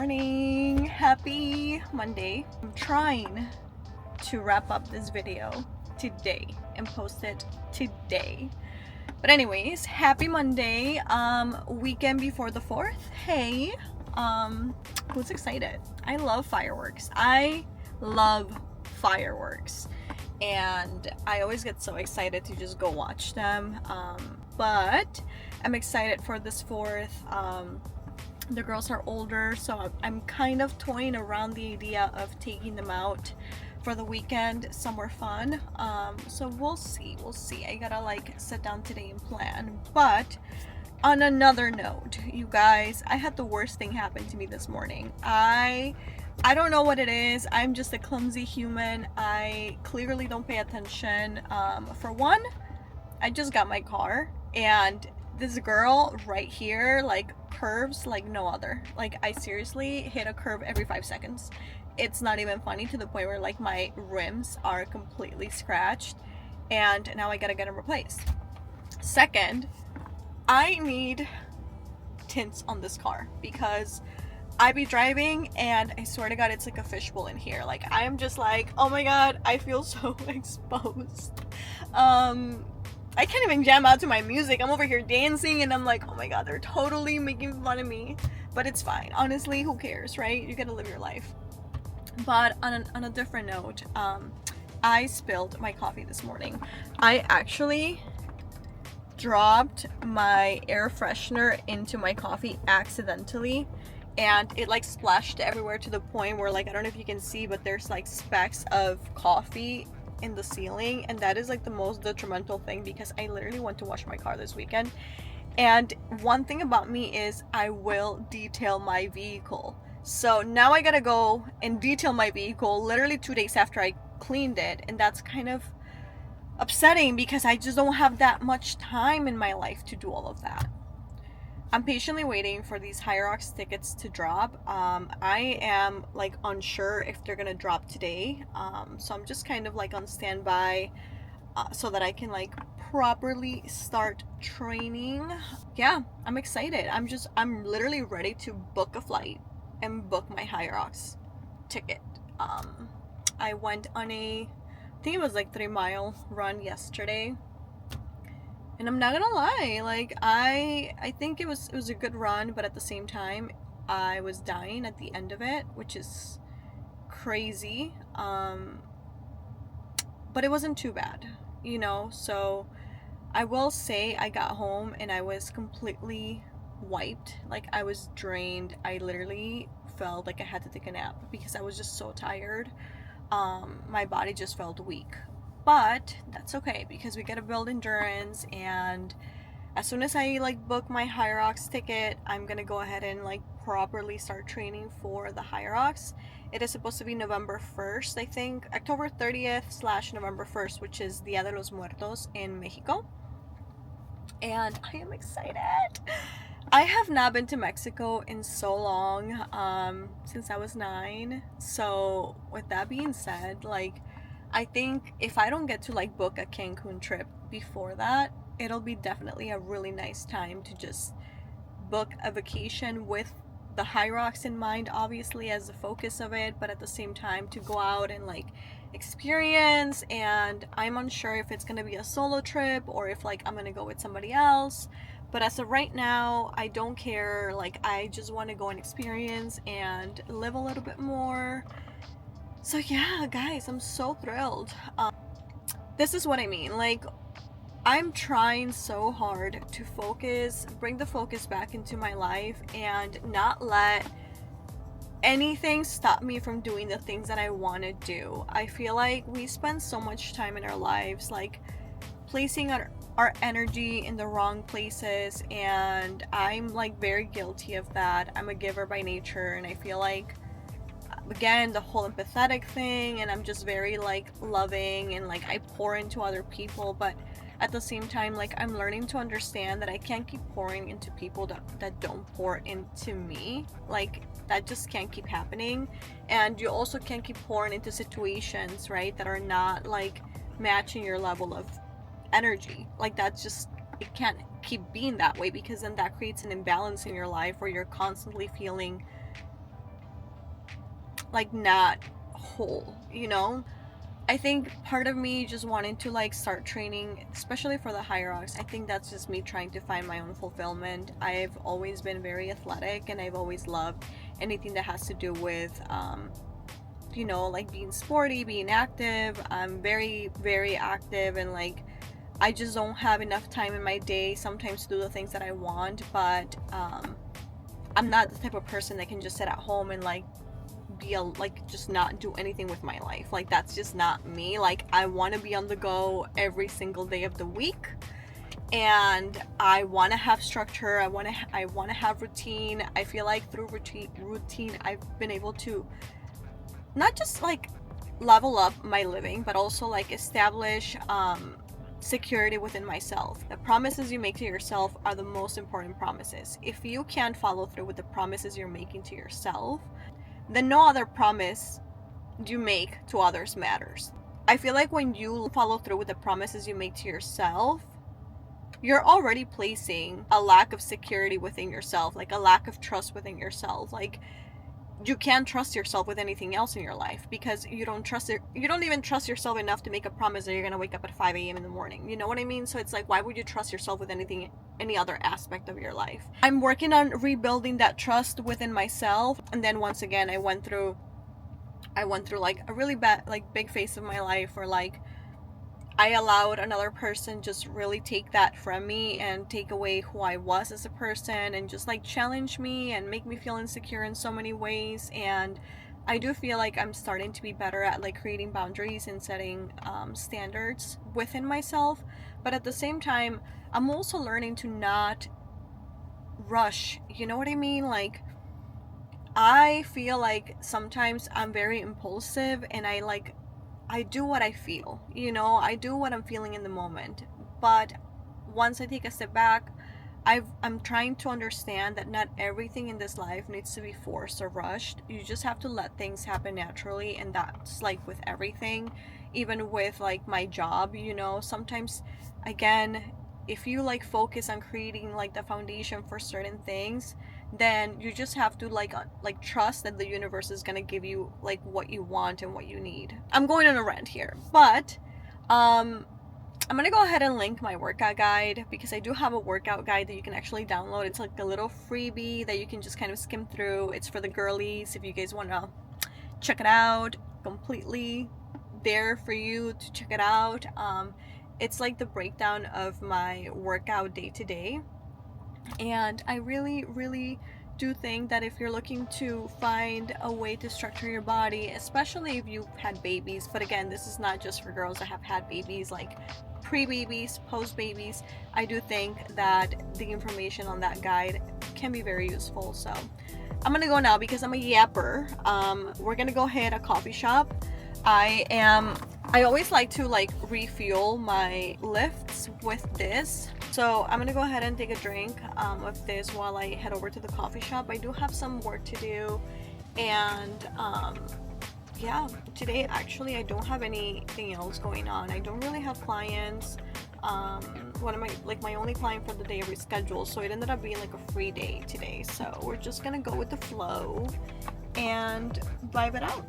morning. Happy Monday. I'm trying to wrap up this video today and post it today. But anyways, happy Monday. Weekend before the 4th. Hey, who's excited? I love fireworks. I love fireworks. And I always get so excited to just go watch them. But I'm excited for this 4th. The girls are older, so I'm kind of toying around the idea of taking them out for the weekend somewhere fun. So we'll see. I gotta like sit down today and plan. But on another note, you guys, I had the worst thing happen to me this morning. I don't know what it is. I'm just a clumsy human. I clearly don't pay attention. For one, I just got my car and this girl right here like curves like no other. Like I seriously hit a curve every 5 seconds. It's not even funny, to the point where like my rims are completely scratched and now I gotta get them replaced. Second, I need tints on this car because I be driving and I swear to God it's like a fishbowl in here. Like I am just like, oh my God, I feel so exposed. I can't even jam out to my music. I'm over here dancing and I'm like, oh my God, they're totally making fun of me. But it's fine. Honestly, who cares, right? You gotta live your life. But on a different note, I spilled my coffee this morning. I actually dropped my air freshener into my coffee accidentally. And it like splashed everywhere, to the point where like, I don't know if you can see, but there's like specks of coffee in the ceiling, and that is like the most detrimental thing because I literally went to wash my car this weekend. And one thing about me is I will detail my vehicle. So now I gotta go and detail my vehicle literally 2 days after I cleaned it, and that's kind of upsetting because I just don't have that much time in my life to do all of that. I'm patiently waiting for these HYROX tickets to drop. I am like unsure if they're gonna drop today. So I'm just kind of like on standby so that I can like properly start training. Yeah, I'm excited. I'm literally ready to book a flight and book my HYROX ticket. I went on I think it was like 3-mile run yesterday. And I'm not gonna lie, like I think it was a good run, but at the same time, I was dying at the end of it, which is crazy. But it wasn't too bad, you know. So I will say I got home and I was completely wiped. Like I was drained. I literally felt like I had to take a nap because I was just so tired. My body just felt weak. But that's okay because we gotta build endurance, and as soon as I like book my HYROX ticket, I'm gonna go ahead and like properly start training for the HYROX. It is supposed to be November 1st, I think, October 30th / November 1st, which is Dia de los Muertos in Mexico. And I am excited. I have not been to Mexico in so long, since I was 9. So with that being said, like I think if I don't get to like book a Cancun trip before that, it'll be definitely a really nice time to just book a vacation with the HYROX in mind, obviously as the focus of it, but at the same time to go out and like experience. And I'm unsure if it's gonna be a solo trip or if like I'm gonna go with somebody else. But as of right now, I don't care. Like I just want to go and experience and live a little bit more. So yeah, guys, I'm so thrilled. This is what I mean. Like, I'm trying so hard to bring the focus back into my life and not let anything stop me from doing the things that I want to do. I feel like we spend so much time in our lives, like, placing our energy in the wrong places, and I'm like very guilty of that. I'm a giver by nature, and I feel like, again, the whole empathetic thing, and I'm just very like loving and like I pour into other people, but at the same time, like I'm learning to understand that I can't keep pouring into people that don't pour into me. Like that just can't keep happening. And you also can't keep pouring into situations, right, that are not like matching your level of energy. Like that's just, it can't keep being that way, because then that creates an imbalance in your life where you're constantly feeling like not whole, you know? I think part of me just wanting to like start training, especially for the high rocks. I think that's just me trying to find my own fulfillment. I've always been very athletic, and I've always loved anything that has to do with you know, like being sporty, being active. I'm very, very active, and like I just don't have enough time in my day sometimes to do the things that I want. But I'm not the type of person that can just sit at home and like be like just not do anything with my life. Like that's just not me. Like I want to be on the go every single day of the week, and I want to have structure. I want to have routine. I feel like through routine I've been able to not just like level up my living, but also like establish security within myself. The promises you make to yourself are the most important promises. If you can't follow through with the promises you're making to yourself, then no other promise you make to others matters. I feel like when you follow through with the promises you make to yourself, you're already placing a lack of security within yourself, like a lack of trust within yourself. Like you can't trust yourself with anything else in your life because you don't trust it. You don't even trust yourself enough to make a promise that you're gonna wake up at 5 a.m. in the morning. You know what I mean? So it's like, why would you trust yourself with anything, any other aspect of your life? I'm working on rebuilding that trust within myself. And then once again, I went through like a really bad, like big phase of my life where like I allowed another person just really take that from me and take away who I was as a person, and just like challenge me and make me feel insecure in so many ways. And I do feel like I'm starting to be better at like creating boundaries and setting standards within myself. But at the same time, I'm also learning to not rush. You know what I mean? Like I feel like sometimes I'm very impulsive, and I do what I feel, you know, I do what I'm feeling in the moment. But once I take a step back, I'm trying to understand that not everything in this life needs to be forced or rushed. You just have to let things happen naturally. And that's like with everything, even with like my job, you know, sometimes, again, if you like focus on creating like the foundation for certain things, then you just have to like trust that the universe is gonna give you like what you want and what you need. I'm going on a rant here, but I'm gonna go ahead and link my workout guide, because I do have a workout guide that you can actually download. It's like a little freebie that you can just kind of skim through. It's for the girlies. If you guys want to check it out, completely there for you to check it out. It's like the breakdown of my workout day to day. And I really, really do think that if you're looking to find a way to structure your body, especially if you've had babies, but again, this is not just for girls that have had babies, like pre-babies, post-babies, I do think that the information on that guide can be very useful. So I'm gonna go now because I'm a yapper. We're gonna go hit a coffee shop. I always like to like refuel my lifts with this. So I'm gonna go ahead and take a drink of this while I head over to the coffee shop. I do have some work to do, and yeah, today actually I don't have anything else going on. I don't really have clients. My only client for the day rescheduled, so it ended up being like a free day today. So we're just gonna go with the flow and vibe it out.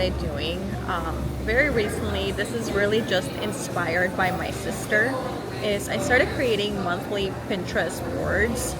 started doing very recently, this is really just inspired by my sister, is I started creating monthly Pinterest boards.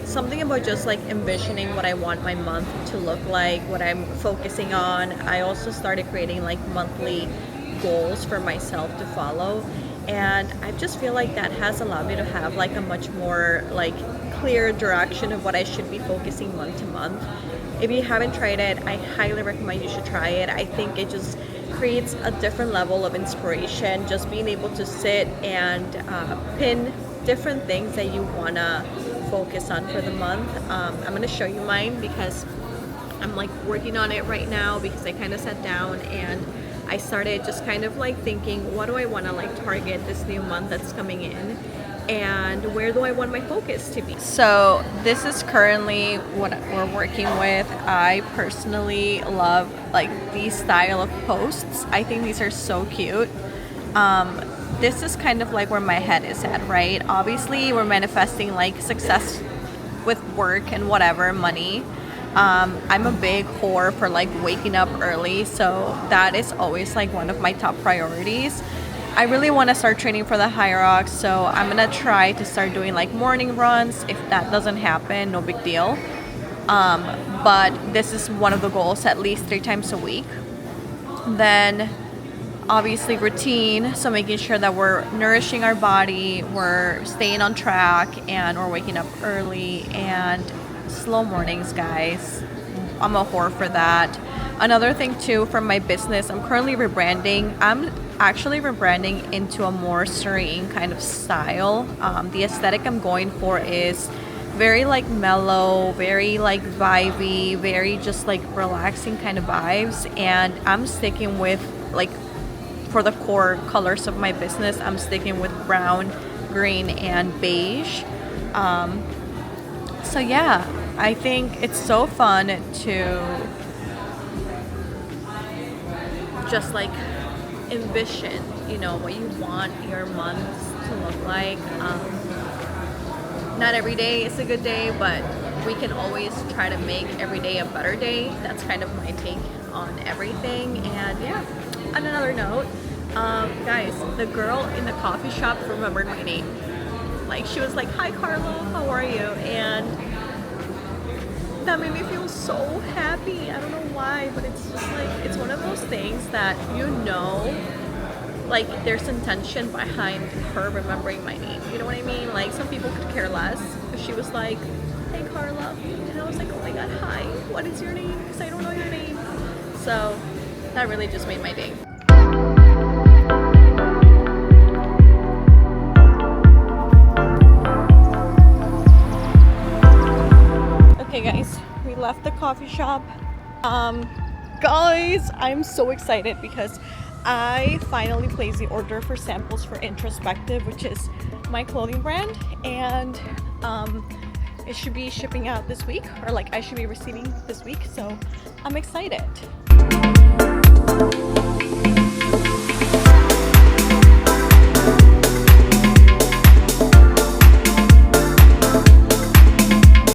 Something about just like envisioning what I want my month to look like, what I'm focusing on. I also started creating like monthly goals for myself to follow, and I just feel like that has allowed me to have like a much more like clear direction of what I should be focusing month to month. If you haven't tried it, I highly recommend you should try it. I think it just creates a different level of inspiration, just being able to sit and pin different things that you want to focus on for the month. I'm going to show you mine because I'm like working on it right now, because I kind of sat down and I started just kind of like thinking, what do I want to like target this new month that's coming in, and where do I want my focus to be? So this is currently what we're working with. I personally love like these style of posts. I think these are so cute. This is kind of like where my head is at, right? Obviously we're manifesting like success with work and whatever, money. I'm a big whore for like waking up early, so that is always like one of my top priorities. I really want to start training for the Hyrox, so I'm gonna try to start doing like morning runs. If that doesn't happen, no big deal. But this is one of the goals, at least 3 times a week. Then obviously routine, so making sure that we're nourishing our body, we're staying on track, and we're waking up early, and slow mornings, guys. I'm a whore for that. Another thing too, for my business, I'm currently rebranding. I'm actually rebranding into a more serene kind of style. The aesthetic I'm going for is very like mellow, very like vibey, very just like relaxing kind of vibes, and I'm sticking with like, for the core colors of my business, I'm sticking with brown, green, and beige. So yeah, I think it's so fun to just like envision, you know, what you want your months to look like. Not every day is a good day, but we can always try to make every day a better day. That's kind of my take on everything. And yeah, on another note, guys, the girl in the coffee shop remembered my name. Like, she was like, "Hi Carla, how are you?" And that made me feel so happy. I don't know why, but it's just like, it's one of those things that, you know, like there's intention behind her remembering my name. You know what I mean? Like, some people could care less, but she was like, "Hey Carla," and I was like, "Oh my god, hi, what is your name? Because I don't know your name." So that really just made my day. Okay guys, we left the coffee shop. Guys, I'm so excited because I finally placed the order for samples for Introspective, which is my clothing brand, and it should be shipping out this week, or like I should be receiving this week, so I'm excited.